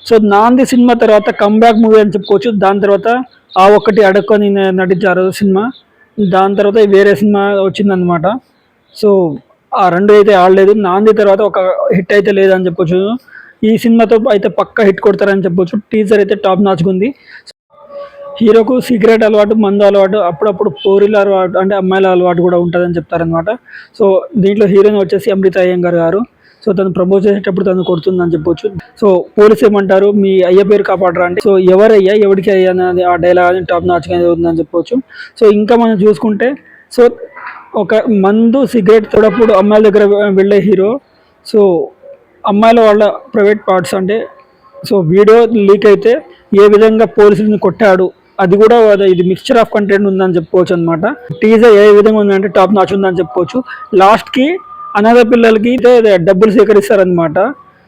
So నాంది cinema తర్వాత comeback movie అని చెప్పుకోవచ్చు. దాని తర్వాత ఆ ఒక్కటి అడక్కొని నటించారు సినిమా. దాని తర్వాత వేరే సినిమా వచ్చిందనమాట. సో ఆ రెండు అయితే ఆడలేదు. నాంది తర్వాత ఒక హిట్ అయితే లేదని చెప్పొచ్చు. ఈ సినిమాతో అయితే పక్క హిట్ కొడతారని చెప్పొచ్చు. టీజర్ అయితే టాప్ నాచ్గా ఉంది. హీరోకు సిగరెట్ అలవాటు, మందు అలవాటు, అప్పుడప్పుడు పోరీల అలవాటు అంటే అమ్మాయిల అలవాటు కూడా ఉంటుందని చెప్తారనమాట. సో దీంట్లో హీరోయిన్ వచ్చేసి అమృత అయ్యంగార్ గారు. సో తను ప్రపోజ్ చేసేటప్పుడు తను కొడుతుందని చెప్పొచ్చు. సో పోలీస్ ఏమంటారు, మీ అయ్య పేరు కాపాడరా అంటే, సో ఎవరయ్యా ఎవరికి అయ్యా అనేది ఆ డైలాగ్ అనేది టాప్ నాచ్గా ఉందని చెప్పొచ్చు. సో ఇంకా మనం చూసుకుంటే, సో ఒక మందు సిగరెట్ తోడప్పుడు అమ్మాయిల దగ్గర వెళ్ళే హీరో, సో అమ్మాయిల వాళ్ళ ప్రైవేట్ పార్ట్స్ అంటే, సో వీడియో లీక్ అయితే ఏ విధంగా పోలీసులను కొట్టాడు, అది కూడా ఇది మిక్స్చర్ ఆఫ్ కంటెంట్ ఉందని చెప్పుకోవచ్చు అనమాట. టీజర్ ఏ విధంగా ఉందంటే టాప్ నాచ్ ఉందని చెప్పుకోవచ్చు. లాస్ట్కి అనాథ పిల్లలకి డబ్బులు సేకరిస్తారనమాట.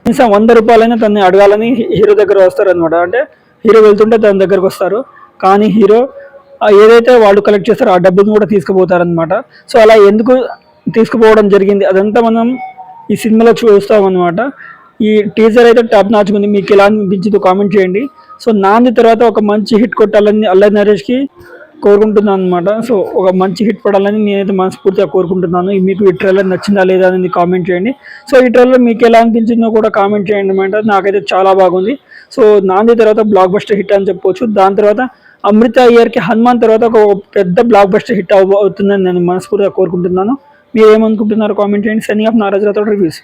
కనీసం 100 రూపాయలైనా తనని అడగాలని హీరో దగ్గర వస్తారనమాట. అంటే హీరో వెళ్తుంటే తన దగ్గరకు వస్తారు, కానీ హీరో ఏదైతే వాళ్ళు కలెక్ట్ చేస్తారో ఆ డబ్బును కూడా తీసుకుపోతారనమాట. సో అలా ఎందుకు తీసుకుపోవడం జరిగింది అదంతా మనం ఈ సినిమాలో చూస్తాం అనమాట. ఈ టీజర్ అయితే టాప్ నాచ్ ఉంది. మీకు ఎలా అనిపించిందో కామెంట్ చేయండి. సో నాంది తర్వాత ఒక మంచి హిట్ కొట్టాలని అల్లరి నరేష్కి కోరుకుంటున్నాను అనమాట. సో ఒక మంచి హిట్ పడాలని నేనైతే మనస్ఫూర్తిగా కోరుకుంటున్నాను. మీకు ఈ ట్రైలర్ నచ్చిందా లేదా అనేది కామెంట్ చేయండి. సో ఈ ట్రైలర్ మీకు ఎలా అనిపించిందో కూడా కామెంట్ చేయండి అనమాట. నాకైతే చాలా బాగుంది. సో నాంది తర్వాత బ్లాక్ బస్టర్ హిట్ అని చెప్పొచ్చు. దాని తర్వాత అమృత అయ్యర్కి హనుమాన్ తర్వాత ఒక పెద్ద బ్లాక్ బస్టర్ హిట్ అవుతుందని నేను మనస్ఫూర్తిగా కోరుకుంటున్నాను. మీరు ఏమనుకుంటున్నారో కామెంట్ చేయండి. Sunny of Naraj Rathod reviews.